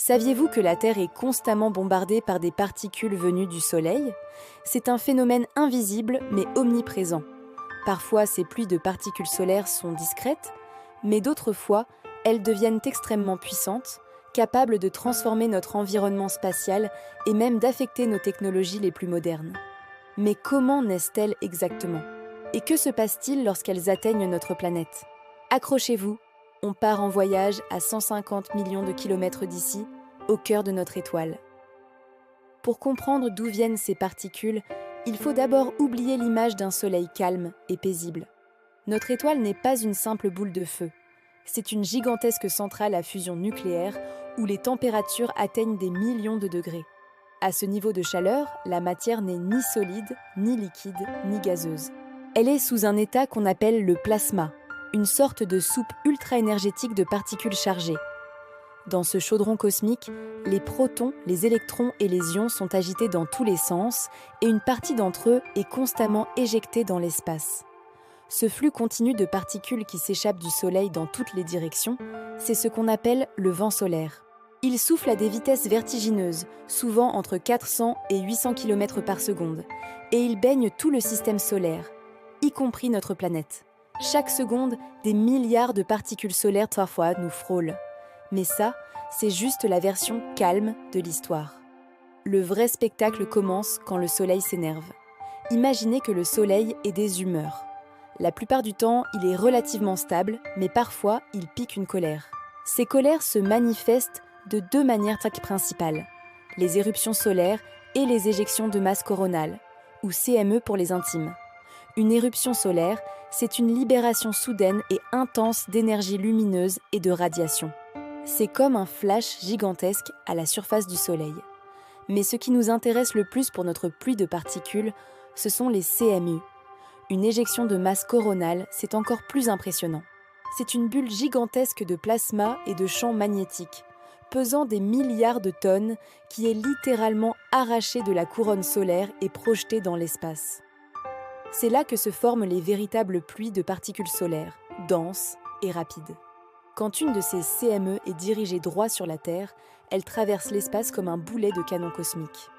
Saviez-vous que la Terre est constamment bombardée par des particules venues du Soleil? C'est un phénomène invisible mais omniprésent. Parfois, ces pluies de particules solaires sont discrètes, mais d'autres fois, elles deviennent extrêmement puissantes, capables de transformer notre environnement spatial et même d'affecter nos technologies les plus modernes. Mais comment naissent-elles exactement? Et que se passe-t-il lorsqu'elles atteignent notre planète? Accrochez-vous, on part en voyage à 150 millions de kilomètres d'ici, au cœur de notre étoile. Pour comprendre d'où viennent ces particules, il faut d'abord oublier l'image d'un soleil calme et paisible. Notre étoile n'est pas une simple boule de feu. C'est une gigantesque centrale à fusion nucléaire où les températures atteignent des millions de degrés. À ce niveau de chaleur, la matière n'est ni solide, ni liquide, ni gazeuse. Elle est sous un état qu'on appelle le plasma, une sorte de soupe ultra-énergétique de particules chargées. Dans ce chaudron cosmique, les protons, les électrons et les ions sont agités dans tous les sens et une partie d'entre eux est constamment éjectée dans l'espace. Ce flux continu de particules qui s'échappent du Soleil dans toutes les directions, c'est ce qu'on appelle le vent solaire. Il souffle à des vitesses vertigineuses, souvent entre 400 et 800 km par seconde, et il baigne tout le système solaire, y compris notre planète. Chaque seconde, des milliards de particules solaires parfois nous frôlent. Mais ça, c'est juste la version calme de l'histoire. Le vrai spectacle commence quand le Soleil s'énerve. Imaginez que le Soleil ait des humeurs. La plupart du temps, il est relativement stable, mais parfois, il pique une colère. Ces colères se manifestent de deux manières principales, les éruptions solaires et les éjections de masse coronale, ou CME pour les intimes. Une éruption solaire, c'est une libération soudaine et intense d'énergie lumineuse et de radiation. C'est comme un flash gigantesque à la surface du Soleil. Mais ce qui nous intéresse le plus pour notre pluie de particules, ce sont les CMU. Une éjection de masse coronale, c'est encore plus impressionnant. C'est une bulle gigantesque de plasma et de champs magnétiques, pesant des milliards de tonnes, qui est littéralement arrachée de la couronne solaire et projetée dans l'espace. C'est là que se forment les véritables pluies de particules solaires, denses et rapides. Quand une de ces CME est dirigée droit sur la Terre, elle traverse l'espace comme un boulet de canon cosmique.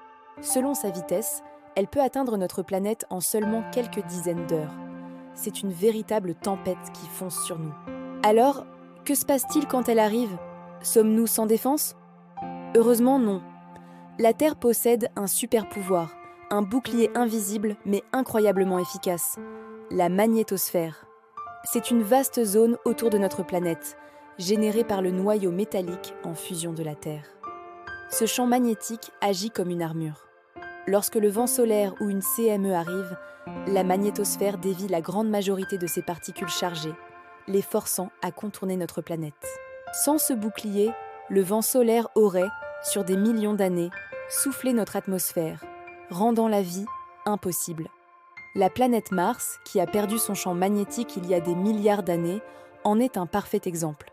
Selon sa vitesse, elle peut atteindre notre planète en seulement quelques dizaines d'heures. C'est une véritable tempête qui fonce sur nous. Alors, que se passe-t-il quand elle arrive? Sommes-nous sans défense? Heureusement non. La Terre possède un super pouvoir, un bouclier invisible mais incroyablement efficace, la magnétosphère. C'est une vaste zone autour de notre planète, générée par le noyau métallique en fusion de la Terre. Ce champ magnétique agit comme une armure. Lorsque le vent solaire ou une CME arrive, la magnétosphère dévie la grande majorité de ces particules chargées, les forçant à contourner notre planète. Sans ce bouclier, le vent solaire aurait, sur des millions d'années, soufflé notre atmosphère, rendant la vie impossible. La planète Mars, qui a perdu son champ magnétique il y a des milliards d'années, en est un parfait exemple.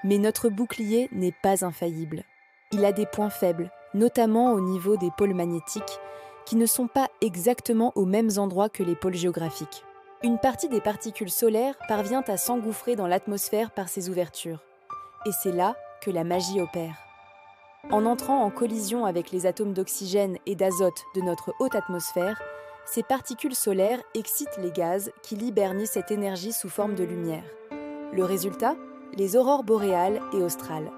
Mais notre bouclier n'est pas infaillible. Il a des points faibles, notamment au niveau des pôles magnétiques, qui ne sont pas exactement aux mêmes endroits que les pôles géographiques. Une partie des particules solaires parvient à s'engouffrer dans l'atmosphère par ces ouvertures. Et c'est là que la magie opère. En entrant en collision avec les atomes d'oxygène et d'azote de notre haute atmosphère, ces particules solaires excitent les gaz qui libèrent cette énergie sous forme de lumière. Le résultat, les aurores boréales et australes.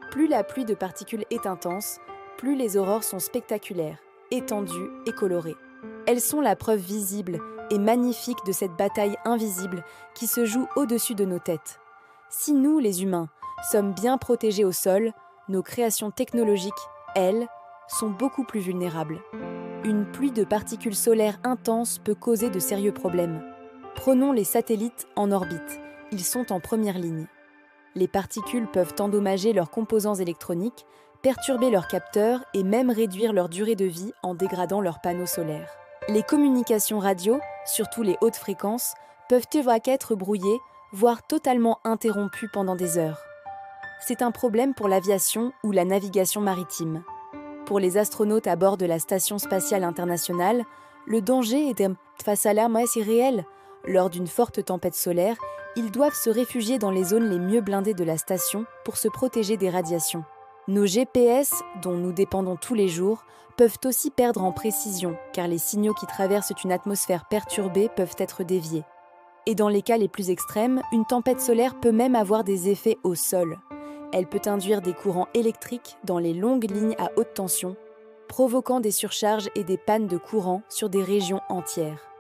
Plus la pluie de particules est intense, plus les aurores sont spectaculaires, étendues et colorées. Elles sont la preuve visible et magnifique de cette bataille invisible qui se joue au-dessus de nos têtes. Si nous, les humains, sommes bien protégés au sol, nos créations technologiques, elles, sont beaucoup plus vulnérables. Une pluie de particules solaires intenses peut causer de sérieux problèmes. Prenons les satellites en orbite, ils sont en première ligne. Les particules peuvent endommager leurs composants électroniques, perturber leurs capteurs et même réduire leur durée de vie en dégradant leurs panneaux solaires. Les communications radio, surtout les hautes fréquences, peuvent être brouillées, voire totalement interrompues pendant des heures. C'est un problème pour l'aviation ou la navigation maritime. Pour les astronautes à bord de la Station spatiale internationale, le danger est face à l'alarme assez réel. Lors d'une forte tempête solaire, ils doivent se réfugier dans les zones les mieux blindées de la station pour se protéger des radiations. Nos GPS, dont nous dépendons tous les jours, peuvent aussi perdre en précision, car les signaux qui traversent une atmosphère perturbée peuvent être déviés. Et dans les cas les plus extrêmes, une tempête solaire peut même avoir des effets au sol. Elle peut induire des courants électriques dans les longues lignes à haute tension, provoquant des surcharges et des pannes de courant sur des régions entières.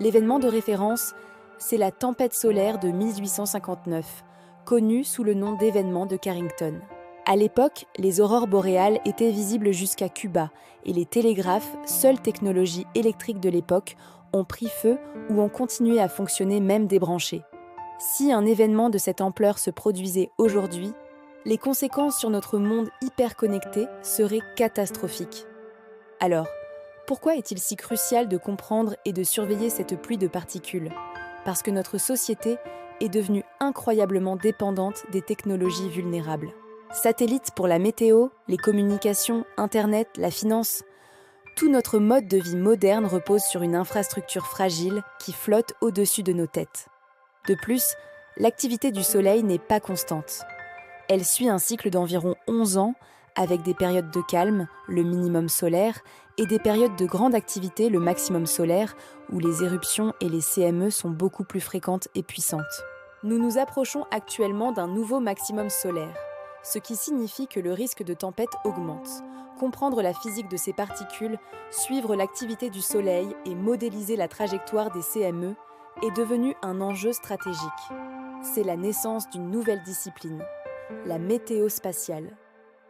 L'événement de référence, c'est la tempête solaire de 1859, connue sous le nom d'événement de Carrington. À l'époque, les aurores boréales étaient visibles jusqu'à Cuba et les télégraphes, seule technologie électrique de l'époque, ont pris feu ou ont continué à fonctionner même débranchés. Si un événement de cette ampleur se produisait aujourd'hui, les conséquences sur notre monde hyper connecté seraient catastrophiques. Alors, pourquoi est-il si crucial de comprendre et de surveiller cette pluie de particules ? Parce que notre société est devenue incroyablement dépendante des technologies vulnérables. Satellites pour la météo, les communications, Internet, la finance. Tout notre mode de vie moderne repose sur une infrastructure fragile qui flotte au-dessus de nos têtes. De plus, l'activité du Soleil n'est pas constante. Elle suit un cycle d'environ 11 ans, avec des périodes de calme, le minimum solaire, et des périodes de grande activité, le maximum solaire, où les éruptions et les CME sont beaucoup plus fréquentes et puissantes. Nous nous approchons actuellement d'un nouveau maximum solaire, ce qui signifie que le risque de tempête augmente. Comprendre la physique de ces particules, suivre l'activité du Soleil et modéliser la trajectoire des CME est devenu un enjeu stratégique. C'est la naissance d'une nouvelle discipline, la météo spatiale.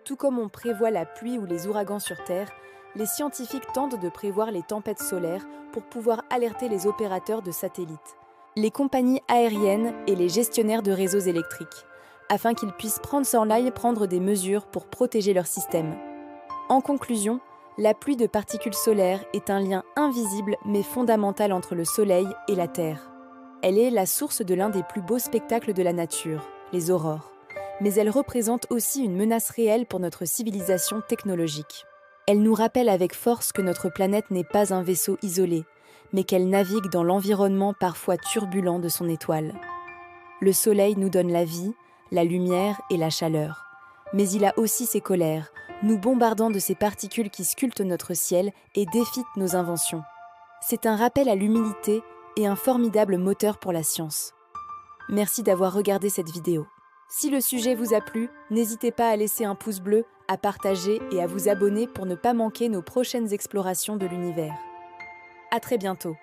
Tout comme on prévoit la pluie ou les ouragans sur Terre, les scientifiques tentent de prévoir les tempêtes solaires pour pouvoir alerter les opérateurs de satellites, les compagnies aériennes et les gestionnaires de réseaux électriques, afin qu'ils puissent prendre prendre des mesures pour protéger leur système. En conclusion, la pluie de particules solaires est un lien invisible mais fondamental entre le Soleil et la Terre. Elle est la source de l'un des plus beaux spectacles de la nature, les aurores. Mais elle représente aussi une menace réelle pour notre civilisation technologique. Elle nous rappelle avec force que notre planète n'est pas un vaisseau isolé, mais qu'elle navigue dans l'environnement parfois turbulent de son étoile. Le Soleil nous donne la vie, la lumière et la chaleur. Mais il a aussi ses colères, nous bombardant de ces particules qui sculptent notre ciel et défitent nos inventions. C'est un rappel à l'humilité et un formidable moteur pour la science. Merci d'avoir regardé cette vidéo. Si le sujet vous a plu, n'hésitez pas à laisser un pouce bleu, à partager et à vous abonner pour ne pas manquer nos prochaines explorations de l'univers. À très bientôt.